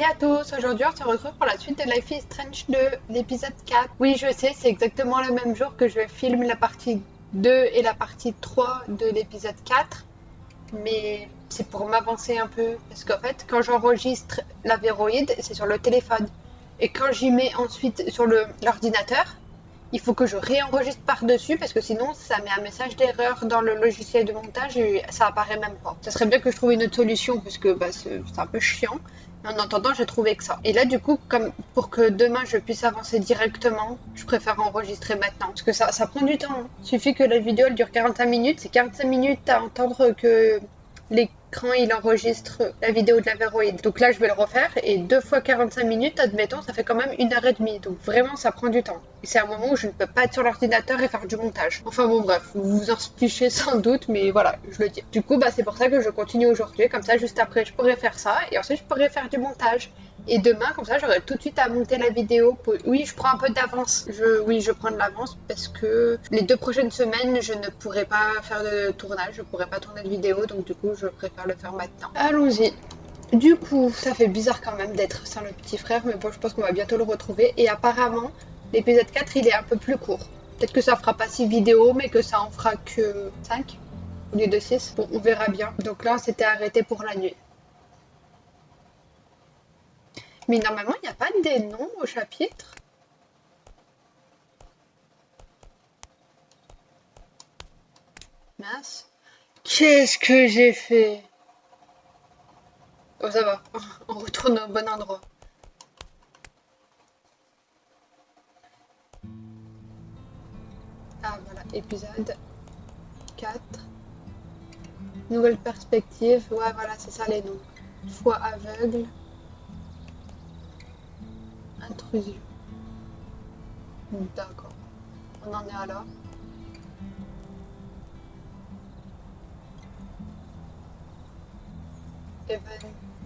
Hey à tous, aujourd'hui on se retrouve pour la suite de Life is Strange 2, l'épisode 4. Oui, je sais, c'est exactement le même jour que je filme la partie 2 et la partie 3 de l'épisode 4, mais c'est pour m'avancer un peu, parce qu'en fait, quand j'enregistre la Véroïde, c'est sur le téléphone, et quand j'y mets ensuite sur l'ordinateur, il faut que je réenregistre par-dessus, parce que sinon ça met un message d'erreur dans le logiciel de montage et ça apparaît même pas. Ça serait bien que je trouve une autre solution, parce que bah, c'est un peu chiant. En attendant, j'ai trouvé que ça. Et là, du coup, comme pour que demain je puisse avancer directement, je préfère enregistrer maintenant. Parce que ça prend du temps, hein. Il suffit que la vidéo elle dure 45 minutes. C'est 45 minutes à entendre que l'écran il enregistre la vidéo de la Véroïde. Donc là, je vais le refaire. Et 2 fois 45 minutes, admettons, ça fait quand même 1 h 30. Donc vraiment, ça prend du temps. Et c'est un moment où je ne peux pas être sur l'ordinateur et faire du montage. Enfin bon, bref, vous vous en spichez sans doute, mais voilà, je le dis. Du coup, bah, c'est pour ça que je continue aujourd'hui. Comme ça, juste après, je pourrais faire ça. Et ensuite, je pourrais faire du montage. Et demain, comme ça, j'aurai tout de suite à monter la vidéo. Oui, je prends un peu d'avance. Oui, je prends de l'avance parce que les 2 prochaines semaines, je ne pourrai pas faire de tournage. Je ne pourrai pas tourner de vidéo. Donc, du coup, je préfère le faire maintenant. Allons-y. Du coup, ça fait bizarre quand même d'être sans le petit frère, mais bon, je pense qu'on va bientôt le retrouver. Et apparemment, l'épisode 4, il est un peu plus court. Peut-être que ça fera pas 6 vidéos, mais que ça en fera que 5 au lieu de 6. Bon, on verra bien. Donc là, on s'était arrêté pour la nuit. Mais normalement, il n'y a pas des noms au chapitre. Mince. Qu'est-ce que j'ai fait? Oh, ça va. On retourne au bon endroit. Ah, voilà. Épisode 4. Nouvelle perspective. Ouais, voilà, c'est ça les noms. Foi aveugle. Intrusion. D'accord. On en est à là. Even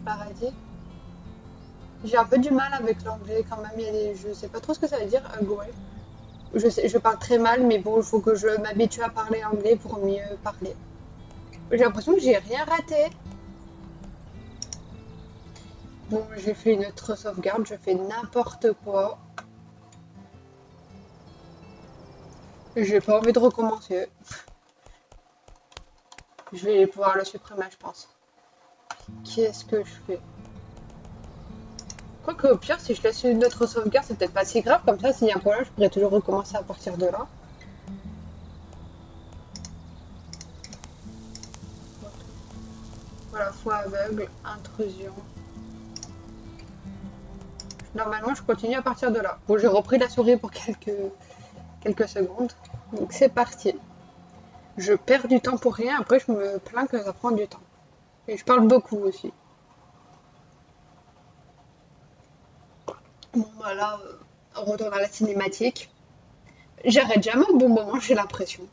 Paradis. J'ai un peu du mal avec l'anglais quand même. Je sais pas trop ce que ça veut dire, ugly. Je parle très mal, mais bon, il faut que je m'habitue à parler anglais pour mieux parler. J'ai l'impression que j'ai rien raté. Bon, j'ai fait une autre sauvegarde, je fais n'importe quoi. J'ai pas envie de recommencer. Je vais pouvoir le supprimer, je pense. Qu'est-ce que je fais? Quoique au pire, si je laisse une autre sauvegarde, c'est peut-être pas si grave. Comme ça, s'il y a un problème, je pourrais toujours recommencer à partir de là. Voilà, foi aveugle, intrusion. Normalement, je continue à partir de là. Bon, j'ai repris la souris pour quelques secondes. Donc c'est parti. Je perds du temps pour rien. Après, je me plains que ça prend du temps. Et je parle beaucoup aussi. Bon, voilà, on retourne à la cinématique. J'arrête jamais au bon moment, j'ai l'impression.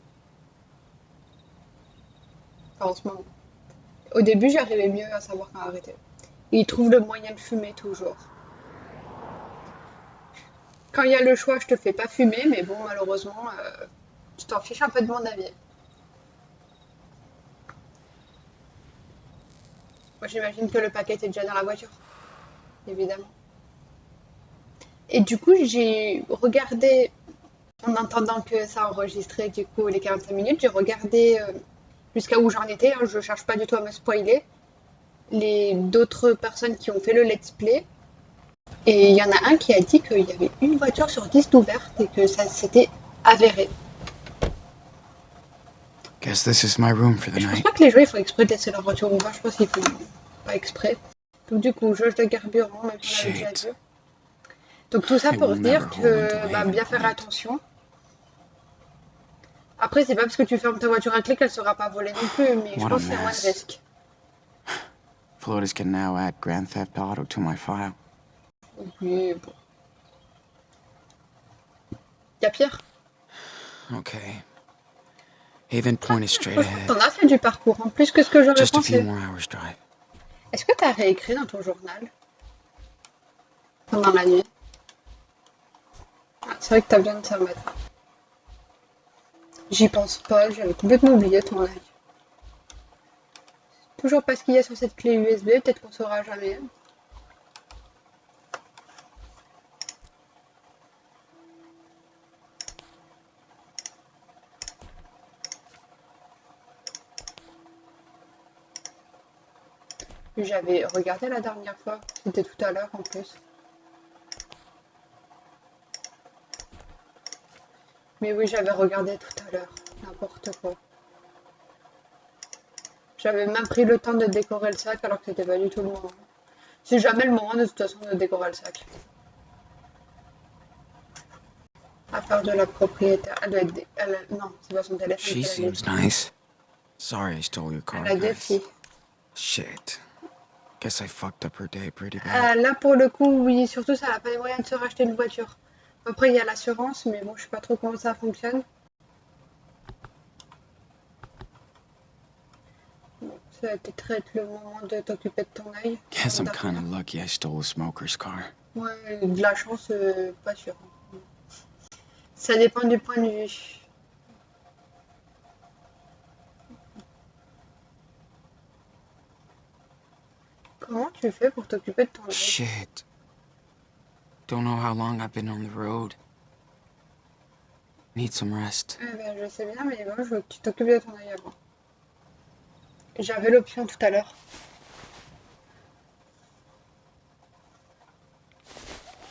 Enfin, en ce moment. Au début, j'arrivais mieux à savoir quand arrêter. Et il trouve le moyen de fumer toujours. Quand il y a le choix, je te fais pas fumer, mais bon, malheureusement, tu t'en fiches un peu de mon avis. Moi, j'imagine que le paquet est déjà dans la voiture, évidemment. Et du coup, j'ai regardé, en attendant que ça enregistrait, du coup, les 45 minutes, j'ai regardé jusqu'à où j'en étais, hein, je cherche pas du tout à me spoiler, les d'autres personnes qui ont fait le let's play. Et il y en a un qui a dit qu'il y avait une voiture sur 10 d'ouverte et que ça s'était avéré. Guess this is my room for the Je pense night. pas que les joueurs font exprès de laisser leur voiture ouverte, je pense qu'ils font pas exprès. Donc du coup, jauge de carburant, même si on l'avait déjà Shit. vu. Donc tout ça It pour will never dire hold until que bah, Haven bien faire Point. attention. Après, c'est pas parce que tu fermes ta voiture à clé qu'elle sera pas volée non plus, mais je What a pense qu'il y a moins de mess. risques. Flotus can now add Grand Theft Auto to my file. Oui, bon. Y a pire. Okay. Haven Point is straight Franchement, ahead. t'en as fait du parcours, en plus que ce que j'aurais Just a few pensé. more hours drive. Est-ce que t'as réécrit dans ton journal pendant la nuit? Ah, c'est vrai que t'as bien de te remettre. J'y pense pas, j'avais complètement oublié ton œil. Toujours pas ce qu'il y a sur cette clé USB, peut-être qu'on saura jamais. J'avais regardé la dernière fois. C'était tout à l'heure en plus. Mais oui, j'avais regardé tout à l'heure. N'importe quoi. J'avais même pris le temps de décorer le sac alors que c'était pas du tout le moment. C'est jamais le moment de toute façon de décorer le sac. À part de la propriétaire. Elle doit être. Non, c'est pas son téléphone She qu'elle a seems laissé. nice. Sorry I stole your car, Elle a des guys. filles. Shit. Guess I fucked up her day pretty bad. Là, pour le coup, oui, surtout, ça n'a pas les moyens de se racheter une voiture. Après, il y a l'assurance, mais bon, je sais pas trop comment ça fonctionne. Bon, ça va peut-être être le moment de t'occuper de ton œil. Guess I'm Dormir. kinda lucky I stole a smoker's car. Ouais, de la chance, pas sûr. Ça dépend du point de vue. Comment tu fais pour t'occuper de ton œil? Shit. Don't know how long I've been on the road. Need some rest. Eh ben, je sais bien, mais moi, je veux que tu t'occupes de ton œil avant. J'avais l'option tout à l'heure.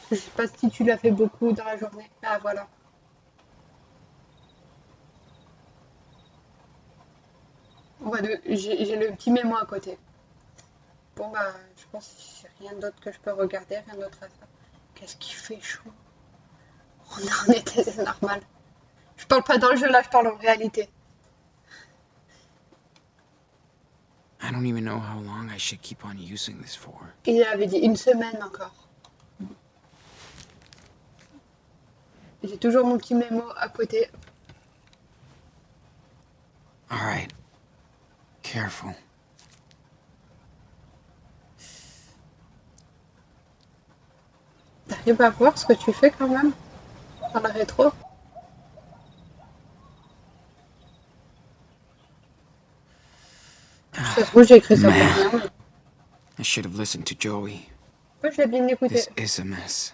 Je sais pas si tu l'as fait beaucoup dans la journée. Ah, voilà. Ouais, j'ai le petit mémo à côté. Bon, bah, je pense que j'ai rien d'autre que je peux regarder, rien d'autre à faire. Qu'est-ce qui fait chaud? On est en été, c'est normal. Je parle pas dans le jeu là, je parle en réalité. I don't even know how long I should keep on using this for. Il avait dit une semaine encore. J'ai toujours mon petit mémo à côté. Alright. Careful. T'arrives à voir ce que tu fais quand même dans la rétro? Ça se trouve, j'ai écrit ça pour rien. Mais... I should have listened to Joey. Moi, je l'ai bien écouté. This is a mess.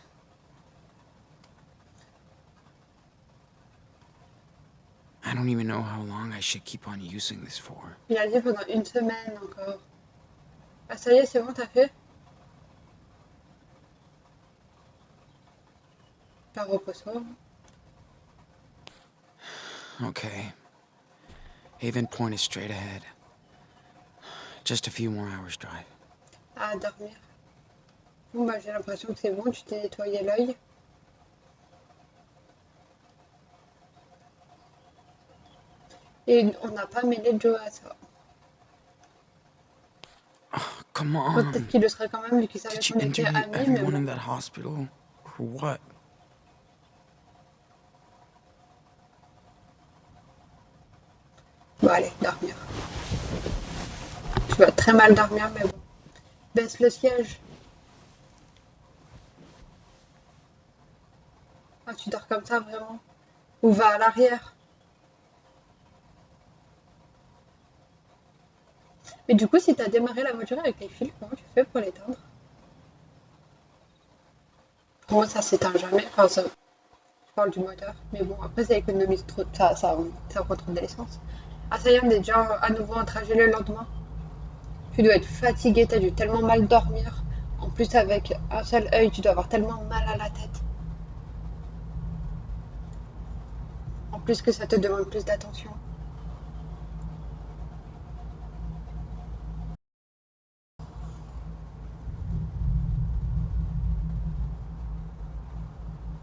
I don't even know how long I should keep on using this for. Il a dit pendant une semaine encore. Ah, ça y est, c'est bon, t'as fait? Pas repose-toi. Okay. Haven Point is straight ahead. Just a few more hours drive. À dormir. Bon, bah, j'ai l'impression que c'est bon, tu t'es nettoyé l'œil. Et on n'a pas mêlé Joe à ça. Come Bon, on. peut-être qu'il le serait quand même, vu qu'il savait Did you qu'on était interview amis, mais everyone bon. in that hospital? Or what? Bon, allez, dormir. Tu vas très mal dormir, mais bon. Baisse le siège. Ah, tu dors comme ça, vraiment? Ou va à l'arrière. Mais du coup, si t'as démarré la voiture avec les fils, comment tu fais pour l'éteindre? Pour moi, ça s'éteint jamais. Enfin, ça, je parle du moteur. Mais bon, après, ça économise trop. Ça prend trop de l'essence. Ah, ça y est, on est déjà à nouveau en trajet le lendemain. Tu dois être fatigué, t'as dû tellement mal dormir. En plus, avec un seul œil, tu dois avoir tellement mal à la tête. En plus que ça te demande plus d'attention.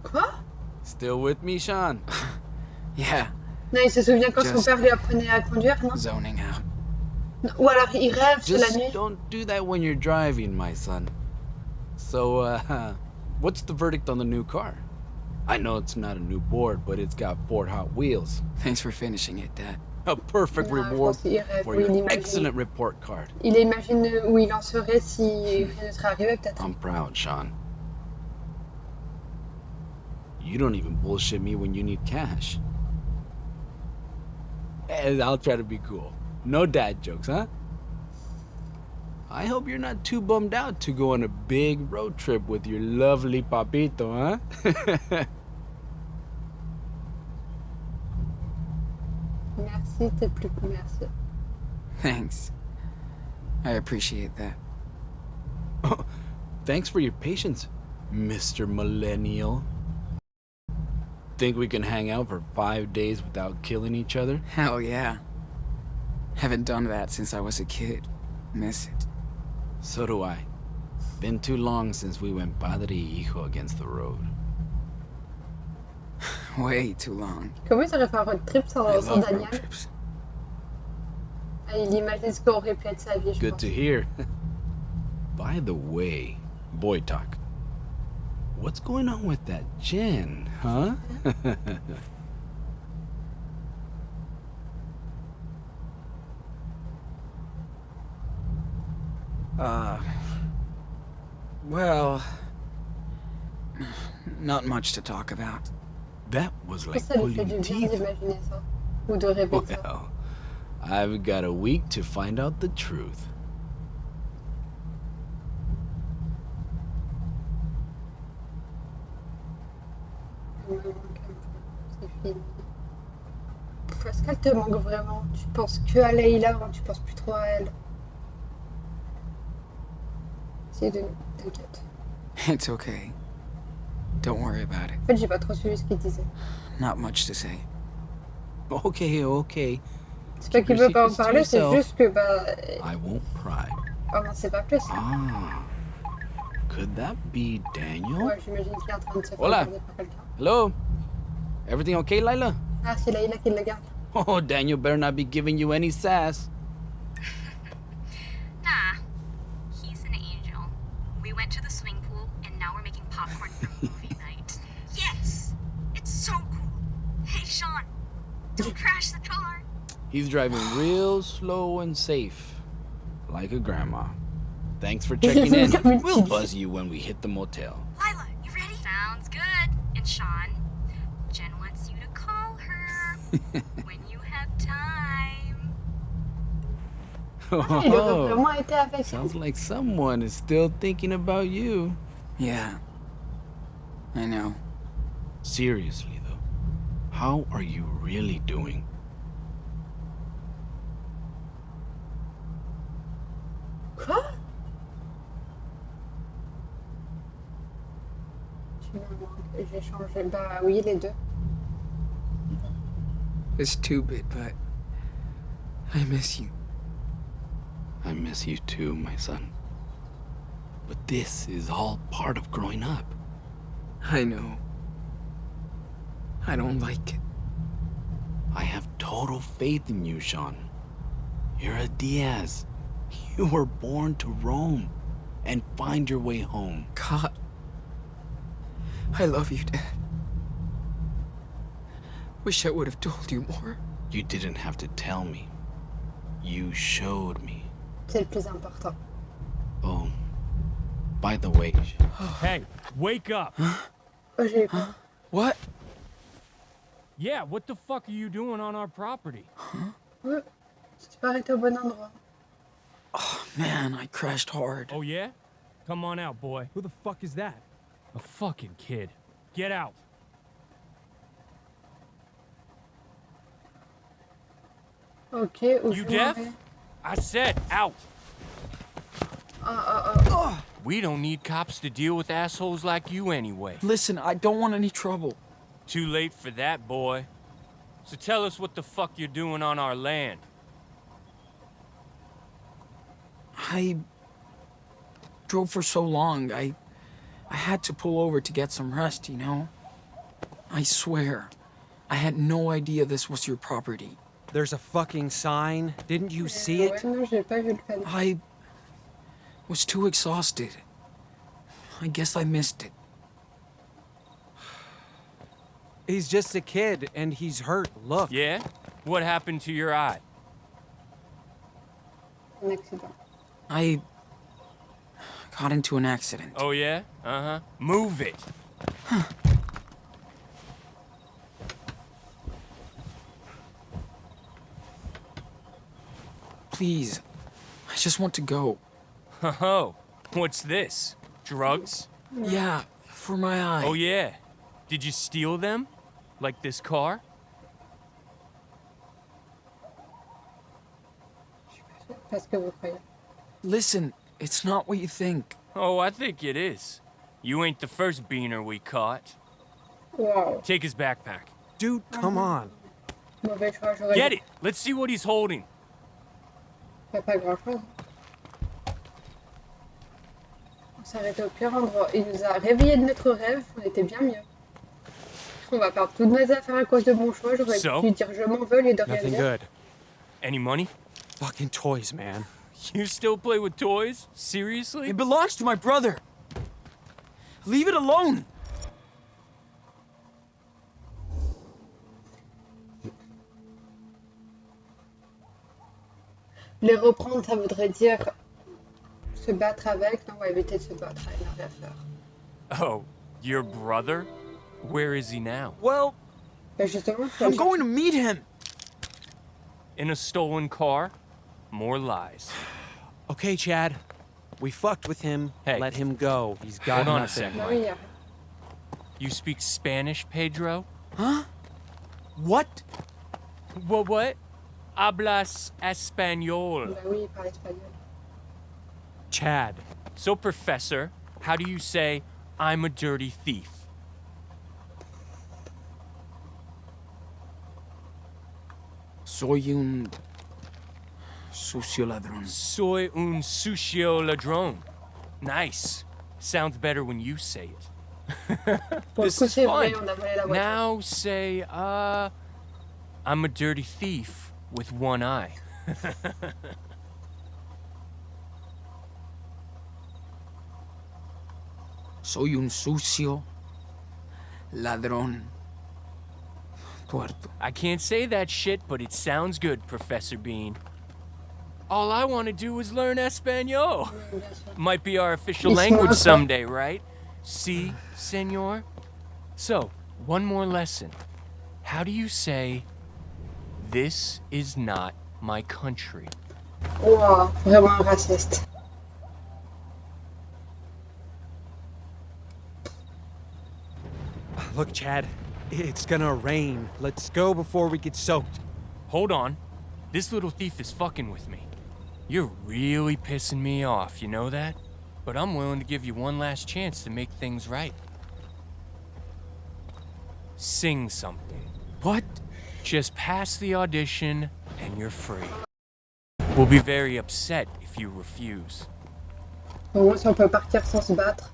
Quoi? Still with me, Sean? Yeah, Non, il se souvient quand son Just- père lui apprenait à conduire, non? zoning out. Ou alors il rêve, c'est la Just nuit. don't do that when you're driving, my son. So, what's the verdict on the new car? I know it's not a new board, but it's got 4 Hot Wheels. Thanks for finishing it, Dad. A perfect Non, je reward pense qu'il rêve, for oui, il your imagine. excellent report card. Il imagine où il en serait si rien ne serait arrivé, peut-être. I'm proud, Sean. You don't even bullshit me when you need cash. And I'll try to be cool. No dad jokes, huh? I hope you're not too bummed out to go on a big road trip with your lovely papito, huh? Merci, t'es plus cool, merci. Thanks. I appreciate that. Thanks for your patience, Mr. Millennial. Think we can hang out for 5 days without killing each other? Hell yeah. Haven't done that since I was a kid. Miss it. So do I. Been too long since we went padre y hijo against the road. Way too long. Comment ça aurait fait un road trip I sans love road Daniel? trips. Ah, il imagine ce qu'aurait pu être sa vie, je Good pense. to hear. By the way, boy talk. What's going on with that Jen, huh? Well, not much to talk about. That was Je like pense que ça lui fait pulling du bien teeth. d'imaginer ça. Ou de répéter ça. Well, I've got a week to find out the truth. Il me manque un peu. C'est fini. Est-ce qu'elle te manque vraiment? Tu penses que à Leïla, tu penses plus trop à elle? Si, t'inquiète. It's okay. Don't worry about it. En fait, j'ai pas trop suivi ce qu'il disait. Not much to say. Okay. C'est pas Keep qu'il your veut pas en secrets to parler, c'est yourself. juste que bah. I won't pry. On n'en sait pas plus. Ah. Could that be Daniel? Ouais, j'imagine qu'il est en train de se faire Hola. regarder par quelqu'un. Hello? Everything okay, Lila? Ah, c'est Leïla qui le garde. Oh, Daniel better not be giving you any sass. Nah, he's an angel. We went to the swimming pool, and now we're making popcorn for movie night. Yes! It's so cool! Hey, Sean, don't crash the car! He's driving real slow and safe, like a grandma. Thanks for checking in. We'll buzz you when we hit the motel. Lila, you ready? Sounds good. And Sean, Jen wants you to call her when you have time. Ah, il aurait vraiment été avec elle. Sounds like someone is still thinking about you. Yeah. I know. Seriously, though, how are you really doing? Quoi? Tu me manques. J'ai changé. Bah oui, les deux. It's stupid, but I miss you. I miss you too, my son. But this is all part of growing up. I know. I don't like it. I have total faith in you, Sean. You're a Diaz. You were born to roam and find your way home. God. I love you, Dad. Wish I would have told you more. You didn't have to tell me. You showed me. C'est le plus important. Oh, by the way, Hey, wake up! Oh, j'ai eu peur. What? Yeah, what the fuck are you doing on our property? Ouais. Tu t'es pas arrêté au bon endroit. Man, I crashed hard. Oh yeah? Come on out, boy. Who the fuck is that? A fucking kid. Get out. Ok, où You je deaf? m'en vais? I said out. Oh. We don't need cops to deal with assholes like you anyway. Listen, I don't want any trouble. Too late for that, boy. So tell us what the fuck you're doing on our land. I drove for so long. I had to pull over to get some rest, you know? I swear, I had no idea this was your property. There's a fucking sign. Didn't you see Ouais, it? non, j'ai pas vu le panneau. I was too exhausted. I guess I missed it. He's just a kid and he's hurt. Look. Yeah? What happened to your eye? Un accident. I got into an accident. Oh yeah? Uh-huh. Move it. Please, I just want to go. Oh, what's this? Drugs? Yeah, for my eye. Oh yeah. Did you steal them? Like this car? Parce que vous croyez. Listen, it's not what you think. Oh, I think it is. You ain't the first beaner we caught. Wow. Take his backpack. Dude, come on. Mauvais choix, j'aurais Get dit. it! Let's see what he's holding. Il n'y a pas grand-chose. On s'est arrêté au pire endroit. Il nous a réveillés de notre rêve. On était bien mieux. On va perdre toutes nos affaires à cause de mon choix. J'aurais So? dû dire je m'en veux et de rien Nothing dire. good. Any money? Fucking toys, man. You still play with toys? Seriously? It belongs to my brother. Leave it alone. Les reprendre, ça voudrait dire se battre avec. Non, on va éviter de se battre avec la fleur. Oh, your brother? Where is he now? Well, Ben justement, I'm going to meet him. In a stolen car? More lies. Okay, Chad. We fucked with him. Hey. Let him go. He's got Hold on a nothing. second. bah oui, arrête. You speak Spanish, Pedro? Huh? What? What? Hablas español. Bah oui, il parle espagnol. Chad. So, Professor, how do you say, I'm a dirty thief? Soy un sucio ladrón. Soy un sucio ladrón. Nice. Sounds better when you say it. Pour le This coup, is c'est vrai, fun. on a volé la voiture. Now say, I'm a dirty thief with one eye. Soy un sucio ladrón. Tuerto. I can't say that shit, but it sounds good, Professor Bean. All I want to do is learn Espanol. Bien sûr. Might be our official It's language not. someday, right? Si, senor? So, one more lesson. How do you say, this is not my country? Ouah, vraiment raciste. Look, Chad. It's gonna rain. Let's go before we get soaked. Hold on. This little thief is fucking with me. You're really pissing me off, you know that? But I'm willing to give you one last chance to make things right. Sing something. What? Just pass the audition and you're free. We'll be very upset if you refuse. Au moins, si on peut partir sans se battre.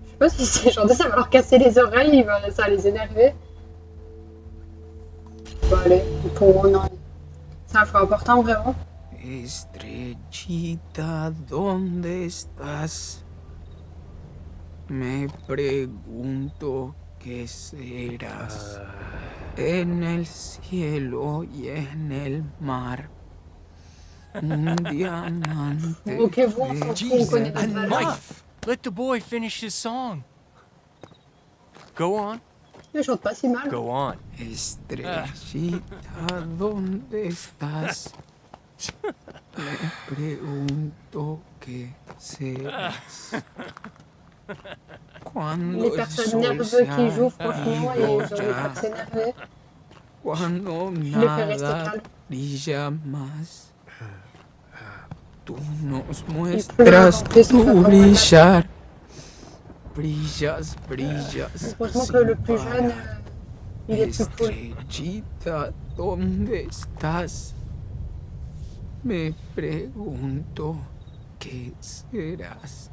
Je sais pas si ces gens ça va leur casser les oreilles, ça va les énerver. Bon, allez, pour non. C'est un choix important, vraiment. Estrellita, ¿dónde estás? Me pregunto qué serás. En el cielo y en el mar. Un diamante. Moquez-vous, on s'en fout, on connaît notre valeur. Enough! Let the boy finish his song. Go on, Il chante pas si mal. go on. Estrellita, ¿dónde estás? Me pregunto qué serás. Cuando Les el personnes sol nerveuses se qui jouent, franchement, ils ont envie ya, de s'énerver. cuando Je les fais rester nada calmes. brilla más. Tú nos pleure muestras en plus, tu ça va brillar. Brillas, brillas. Heureusement que sin le plus jeune, parar. il est plus cool. Estrellita, ¿dónde estás? Me pregunto qué serás.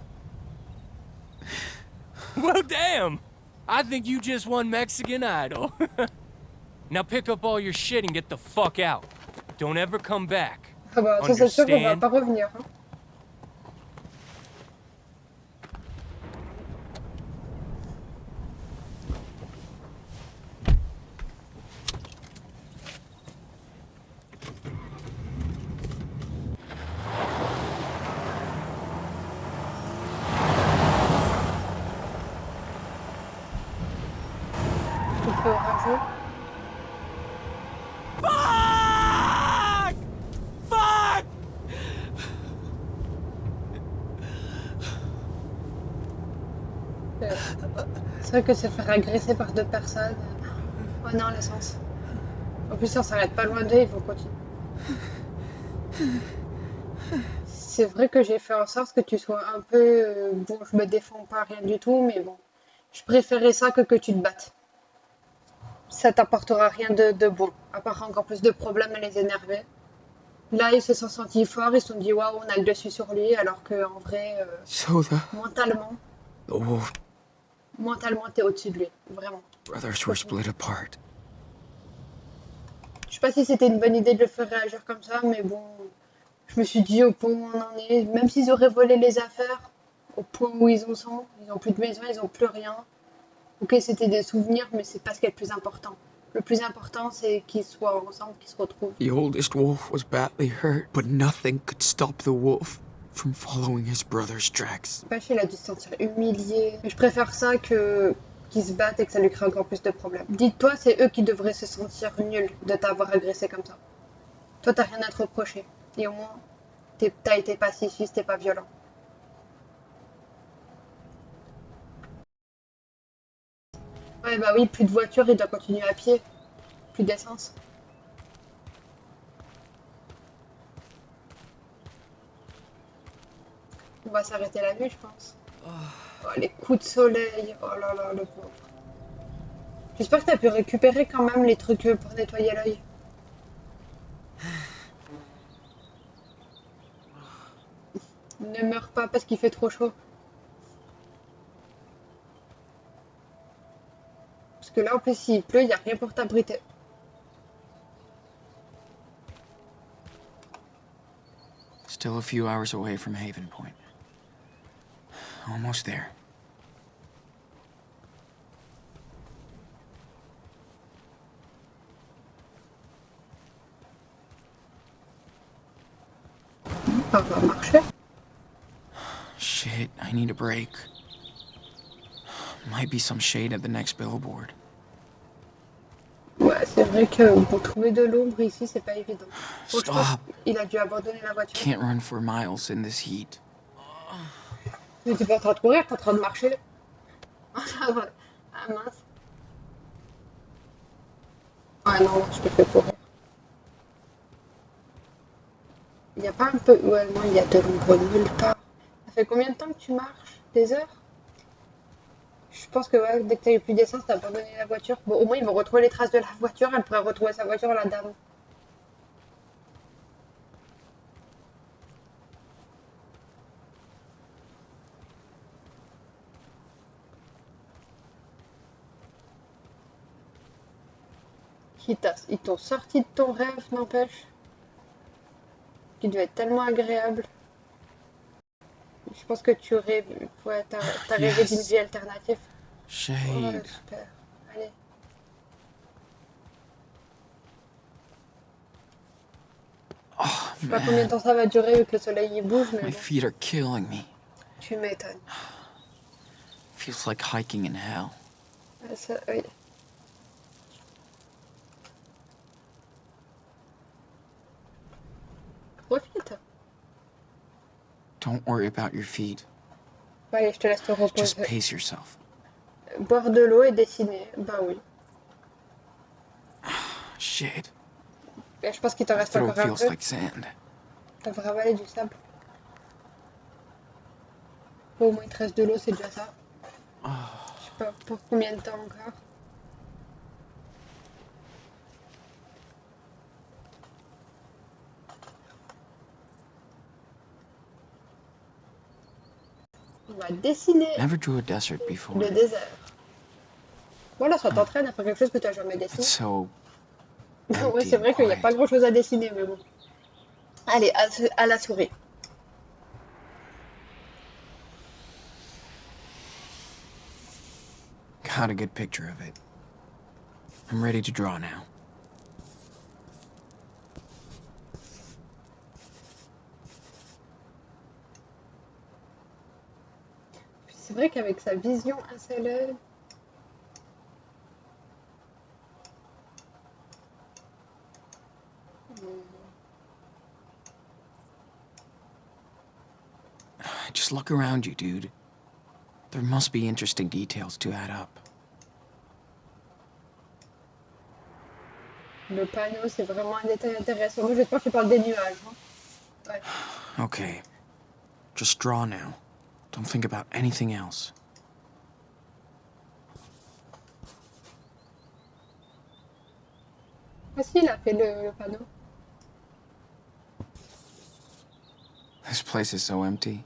Well, damn! I think you just won Mexican Idol. Now pick up all your shit and get the fuck out. Don't ever come back. Ah bah, ça c'est sûr qu'on va Understand? pas revenir. Hein. Il fait orageux. Fuck! C'est vrai que se faire agresser par deux personnes. Oh non, l'essence. En plus, si on s'arrête pas loin d'eux, ils vont continuer. C'est vrai que j'ai fait en sorte que tu sois un peu... bon, je me défends pas, rien du tout, mais bon. Je préférais ça que tu te battes. Ça t'apportera rien de bon, à part encore plus de problèmes à les énerver. Là, ils se sont sentis forts, ils se sont dit waouh, on a le dessus sur lui, alors que en vrai, So mentalement, the Wolf t'es au-dessus de lui, vraiment. brothers were split apart. Je sais pas si c'était une bonne idée de le faire réagir comme ça, mais bon, je me suis dit au point où on en est, même s'ils auraient volé les affaires, au point où ils en sont, ils ont plus de maison, ils ont plus rien. Ok, c'était des souvenirs, mais c'est pas ce qui est le plus important. Le plus important, c'est qu'ils soient ensemble, qu'ils se retrouvent. The oldest wolf was badly hurt, but nothing could stop the wolf from following his brother's tracks. Pêche, il a dû se sentir humilié. Mais je préfère ça que qu'ils se battent et que ça lui crée encore plus de problèmes. Dites-toi, c'est eux qui devraient se sentir nuls de t'avoir agressé comme ça. Toi, t'as rien à te reprocher. Et au moins, t'as été pacifiste et pas violent. Ouais, bah oui, plus de voiture, il doit continuer à pied. Plus d'essence. On va s'arrêter la nuit, je pense. Oh, les coups de soleil. Oh là là, le pauvre. J'espère que t'as pu récupérer quand même les trucs pour nettoyer l'œil. Ne meurs pas parce qu'il fait trop chaud. Parce que là, en plus, s'il pleut, il n'y a rien pour t'abriter. Still a few hours away from Haven Point. Almost there. Ça va marcher. Shit, I need a break. Might be some shade at the next billboard. Ouais, c'est vrai que pour trouver de l'ombre ici, c'est pas évident. Bon, je pense Stop. qu'il a dû abandonner la voiture. Can't run for miles in this heat. Mais t'es pas en train de courir, t'es en train de marcher. Ah mince. Ah non, je te fais courir. Il n'y a pas un peu... Ouais, non, il y a de l'ombre nulle part. Ça fait combien de temps que tu marches? Des heures? Je pense que ouais, dès que t'as eu plus d'essence, t'as abandonné la voiture. Bon, au moins, ils vont retrouver les traces de la voiture. Elle pourrait retrouver sa voiture, la dame. Ils t'ont sorti de ton rêve, n'empêche. Qui devait être tellement agréable. Je pense que tu rêves. Ouais, t'as rêvé d'une vie alternative. Oh, Shade. super. Allez. Oh, Je sais pas combien de temps ça va durer vu que le soleil il bouge, mais My bon, feet are killing me. tu m'étonnes. Feels like hiking in hell. Ça, oui. Profite. Don't worry about your feet. Allez, je te laisse te Just reposer. pace yourself. Boire de l'eau et dessiner. Bah oui. Shit. Et je pense qu'il t'en My reste throat encore un feels peu. like sand. T'as ravalé du sable. Bon, au moins il te reste de l'eau, c'est déjà ça. Je sais pas pour combien de temps encore. On va dessiner Never drew a desert before. le désert. Voilà, ça t'entraîne à faire quelque chose que tu n'as jamais It's dessiné. so Ouais, c'est vrai qu'il n'y a pas grand chose à dessiner, mais bon. Allez, à la souris. got a good picture of it. I'm ready to draw now. C'est vrai qu'avec sa vision un seul œil. Just look around you, dude. There must be interesting details to add up. Le panneau, c'est vraiment un détail intéressant. Moi, j'espère que tu parles des nuages. Hein. Ouais. Okay. Just draw now. Don't think about anything else. Ah si, il a fait le panneau. This place is so empty.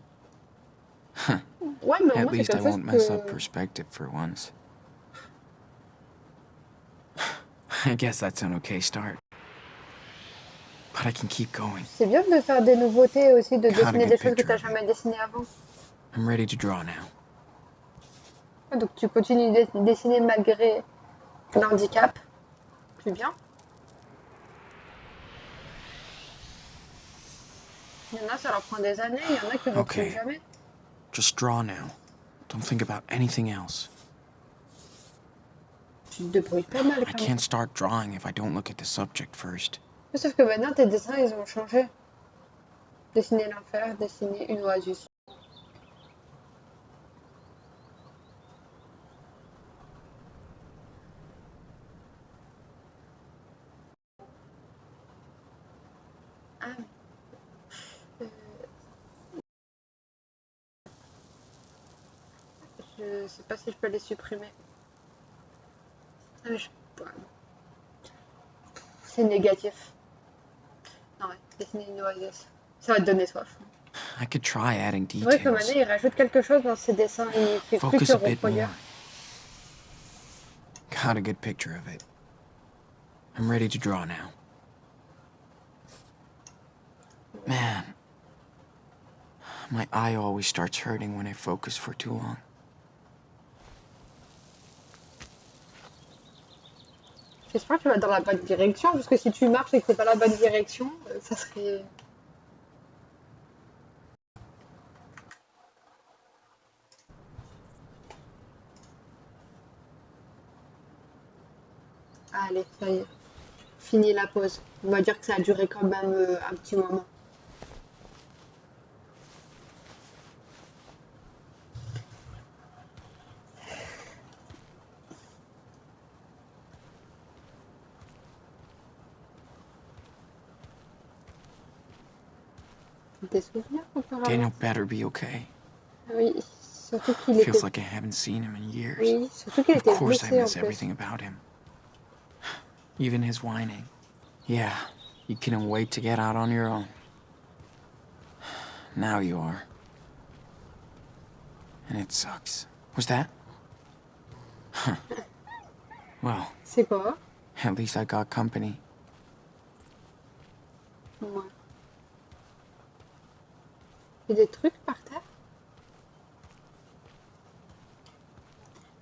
Ouais, mais au At moins c'est least I quelque chose won't mess up que... perspective for once. I guess that's an okay start. But I can keep going. C'est bien de faire des nouveautés aussi, de Got a dessiner good des choses que picture t'as of it. jamais dessinées avant. I'm ready to draw now. Ah, donc tu continues de dessiner malgré l'handicap. C'est bien. Il y en a, ça leur prend des années, il y en a qui reprennent Ok. jamais. Just draw now. Don't think about anything else. Tu te débrouilles pas mal I quand même. can't start drawing if I don't look at the subject first. Sauf que maintenant, tes dessins, ils ont changé. Dessiner l'enfer, dessiner une oasis. Ah. Je sais pas si je peux les supprimer. Ah, ouais. C'est négatif. Non, ouais, dessiner une oasis. Ça va te donner soif. I could try adding C'est vrai que details. maintenant, il rajoute quelque chose dans ses dessins. Il fait plus Focus que a bit reproduire. more. Got a good picture of it. I'm ready to draw now. Man, my eye always starts hurting when I focus for too long. J'espère que tu vas dans la bonne direction, parce que si tu marches et que c'est pas la bonne direction, ça serait... Allez, ça y est. Fini la pause. On va dire que ça a duré quand même un petit moment. Des souvenirs apparemment. Daniel better be okay. Oui, surtout qu'il était... Feels like I haven't seen him in years. Oui, surtout qu'il Of était course I blessé en miss plus. everything about him. Even his whining. Yeah, you couldn't wait to get out on your own. Now you are. And it sucks. Was that? Huh. Well, C'est quoi? at least I got company. Ouais. Il y a des trucs par terre?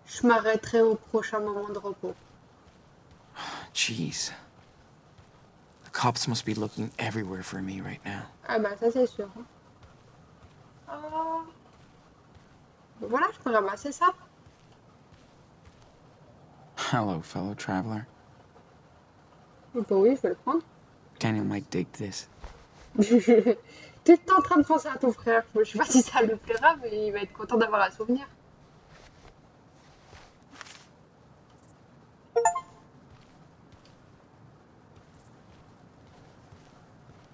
Je m'arrêterai au prochain moment de repos. Jeez. The cops must be looking everywhere for me right now. Ah bah ça c'est sûr. Hein. Ah. Voilà, je peux ramasser ça. Hello, fellow traveler. Oh, bah oui, je vais le prendre. Daniel might dig this. Tu es en train de penser à ton frère. Je sais pas si ça lui plaira, mais il va être content d'avoir un souvenir.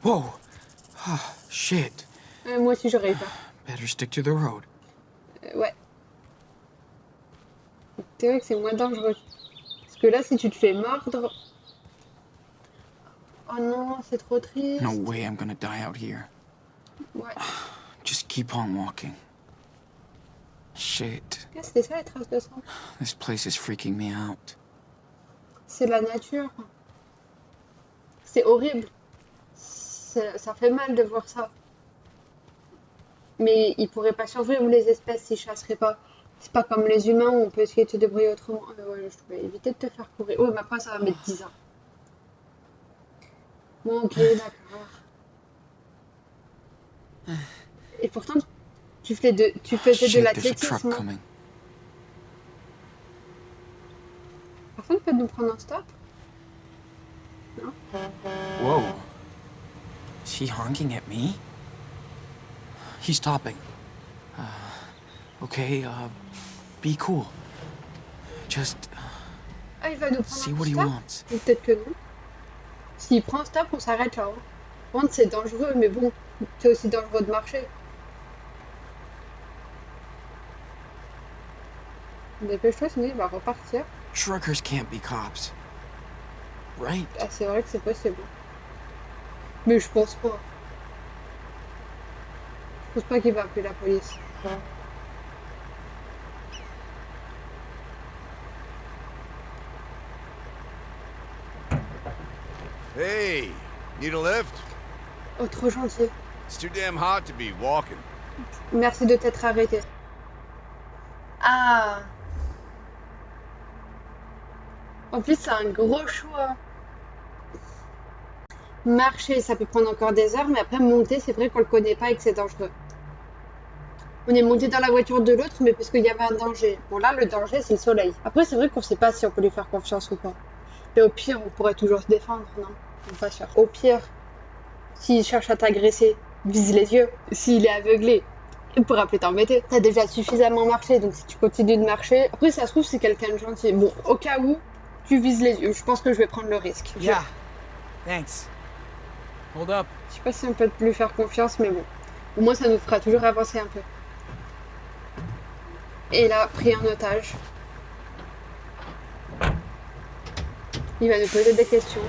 Whoa! Ah, shit. Moi aussi j'aurais eu peur. Better stick to the road. Ouais. C'est vrai que c'est moins dangereux. Parce que là, si tu te fais mordre... Oh non, c'est trop triste. No way I'm gonna die out here. Ouais. Just keep on walking. Shit. Ah, c'était ça les traces de sang. This place is freaking me out. C'est la nature. C'est horrible. Ça fait mal de voir ça. Mais ils pourraient pas survivre les espèces s'ils chasseraient pas. C'est pas comme les humains où on peut essayer de se débrouiller autrement. Ouais, je vais éviter de te faire courir. Oh, mais après ça va mettre 10 ans. Bon, ok, d'accord. Et pourtant, tu faisais de Shit, there's a truck l'athlétisme. coming. Personne peut nous prendre un stop? Non? Whoa. Is he honking at me? He's stopping. Okay, be cool. Just Ah, il va nous prendre see un what he stop? wants. Ou peut-être que non. S'il prend un stop, on s'arrête là. Hein. Par contre, c'est dangereux, mais bon, C'est aussi dangereux de marcher. Dépêche-toi, sinon il va repartir. Truckers can't be cops. Right? Ah, c'est vrai que c'est possible. Mais je pense pas. Je pense pas qu'il va appeler la police. Ouais. Hey, need a lift? Oh, trop gentil. It's too damn hot to be walking. Merci de t'être arrêté. Ah. En plus, c'est un gros choix. Marcher, ça peut prendre encore des heures, mais après monter, c'est vrai qu'on le connaît pas et que c'est dangereux. On est monté dans la voiture de l'autre, mais parce qu'il y avait un danger. Bon là, le danger, c'est le soleil. Après, c'est vrai qu'on sait pas si on peut lui faire confiance ou pas. Mais au pire, on pourrait toujours se défendre, non? Pas sûr. Au pire, s'il cherche à t'agresser, vise les yeux. S'il est aveuglé, il pourra plus t'embêter. T'as déjà suffisamment marché, donc si tu continues de marcher... Après, ça se trouve, c'est quelqu'un de gentil. Bon, au cas où, tu vises les yeux. Je pense que je vais prendre le risque. Yeah. Thanks. Hold up. Je sais pas si on peut lui faire confiance, mais bon. Au moins, ça nous fera toujours avancer un peu. Et là, pris en otage. Il va nous poser des questions.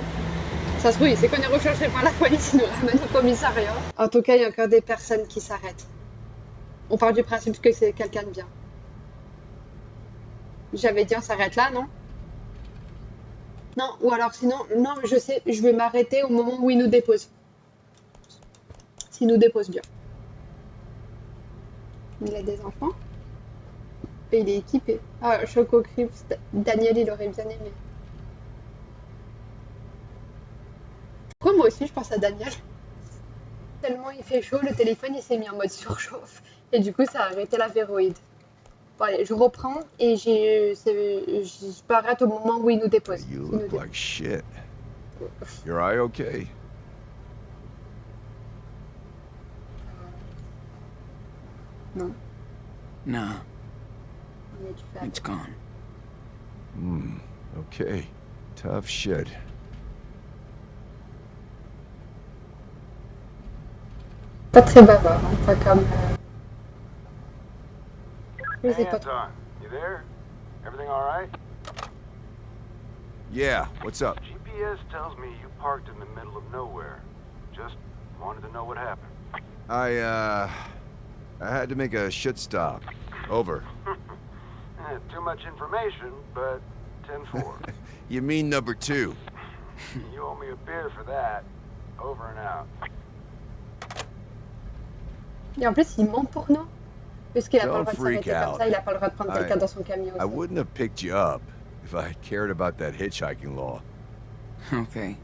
Ça se trouve, il sait qu'on est recherché par la police, il nous ramène au commissariat. En tout cas, il y a encore des personnes qui s'arrêtent. On part du principe que c'est quelqu'un de bien. J'avais dit on s'arrête là, non? Non, ou alors sinon, non, je sais, je vais m'arrêter au moment où il nous dépose. S'il nous dépose bien. Il a des enfants. Et il est équipé. Ah, Choco Crips, Daniel, il aurait bien aimé. Pourquoi moi aussi je pense à Daniel? Tellement il fait chaud, le téléphone il s'est mis en mode surchauffe. Et du coup, ça a arrêté la véroïde. Bon, allez, je reprends et je m'arrête au moment où il nous dépose. You Il nous look dépose. like shit. Your eye okay? Non, Nah, mais tu fais it's gone. Okay. Tough shit. pas très bavard, hein, pas comme. Je sais Hey, pas trop. Anton, you there? Everything all right? Yeah, what's up? GPS tells me you parked in the middle of nowhere. Just wanted to know what happened. I had to make a shit stop. Over. Too much information, but 10-4. You mean number 2? You owe me a beer for that. Over and out. Et en plus, il ment pour nous. Parce qu'il a pas le Don't droit de freak s'arrêter comme out. ça, il a pas le droit de prendre quelqu'un I- dans son camion I aussi. wouldn't have picked you up if I cared about that hitchhiking law. Okay.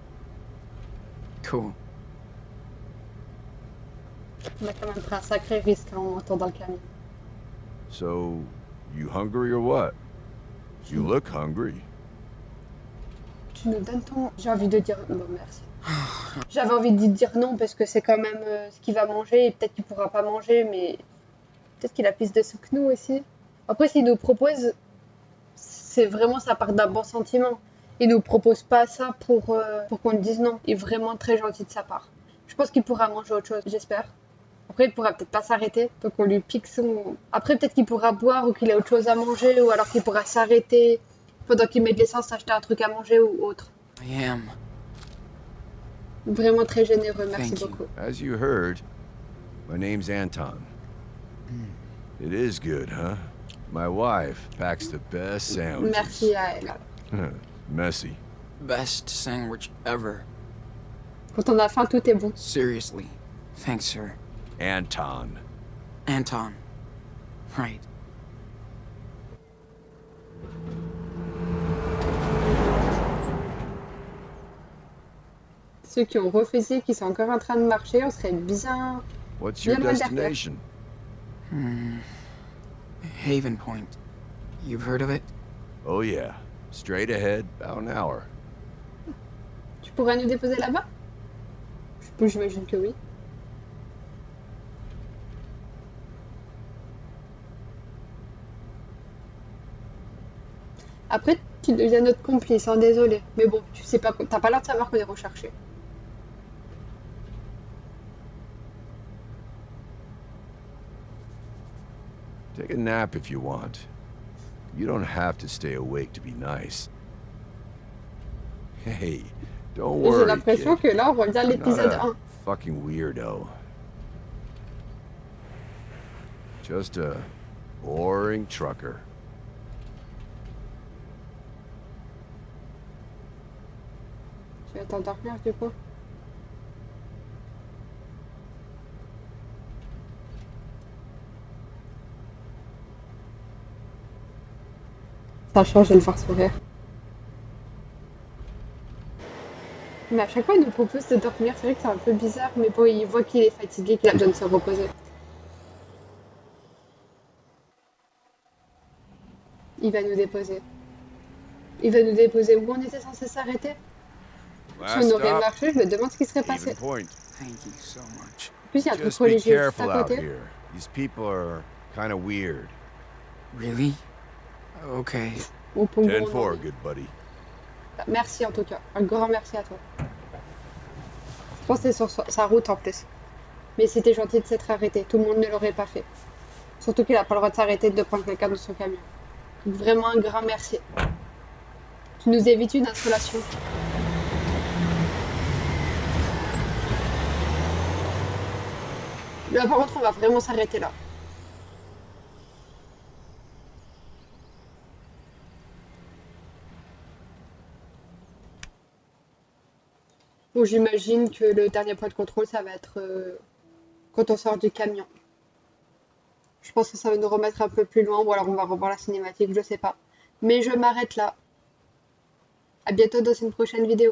Cool. On a quand même pris un sacré risque en montant dans le camion. So, you hungry or what? You look hungry. Tu nous donnes ton... J'ai envie de dire... Bon, merci. J'avais envie de dire non parce que c'est quand même ce qu'il va manger et peut-être qu'il pourra pas manger, mais peut-être qu'il a plus de sous que nous aussi. Après, s'il nous propose, c'est vraiment ça part d'un bon sentiment. Il nous propose pas ça pour qu'on lui dise non. Il est vraiment très gentil de sa part. Je pense qu'il pourra manger autre chose, j'espère. Après, il pourra peut-être pas s'arrêter, donc on lui pique son... Après, peut-être qu'il pourra boire ou qu'il a autre chose à manger, ou alors qu'il pourra s'arrêter pendant qu'il met de l'essence, acheter un truc à manger ou autre. I am. Vraiment très généreux, merci Thank you. beaucoup. As you heard, my name's Anton. It is good, huh? My wife packs the best sandwiches. Merci à elle. Messy. Best sandwich ever. Quand on a faim, tout est bon. Seriously. Thanks, sir. Anton. Anton. Right. Ceux qui ont refusé, qui sont encore en train de marcher, on serait bien... What's your Bien loin derrière. destination? Haven Point. You've heard of it? Oh yeah. Straight ahead, about an hour. Tu pourrais nous déposer là-bas? J'imagine que oui. Après, tu deviens notre complice, hein, désolé. Mais bon, tu sais pas, t'as pas l'air de savoir qu'on est recherché. Take a nap if you want. You don't have to stay awake to be nice. Hey, don't Et j'ai worry, l'impression kid. que là, on revient à I'm not l'épisode a 1. fucking weirdo. Just a boring trucker. Tu vas t'endormir du coup? Ça change de le voir sourire. Mais à chaque fois, il nous propose de dormir. C'est vrai que c'est un peu bizarre, mais bon, il voit qu'il est fatigué, qu'il a besoin de se reposer. Il va nous déposer. Il va nous déposer où on était censé s'arrêter. Si on Last aurait stop, marché, je me demande ce qui serait passé. Even Point. Thank you so much. En plus, il y a un truc Just be religieux juste à careful out côté. here. These people are kind of weird. Really? Okay. Au Pongo, on en 10-4, est. good buddy. Merci en tout cas. Un grand merci à toi. Je pense que c'est sur sa route en plus. Mais c'était gentil de s'être arrêté. Tout le monde ne l'aurait pas fait. Surtout qu'il n'a pas le droit de s'arrêter de prendre quelqu'un dans son camion. Donc vraiment un grand merci. Tu nous évites une insolation. Là par contre on va vraiment s'arrêter là. Bon j'imagine que le dernier point de contrôle ça va être quand on sort du camion. Je pense que ça va nous remettre un peu plus loin ou alors on va revoir la cinématique, je sais pas. Mais je m'arrête là. À bientôt dans une prochaine vidéo.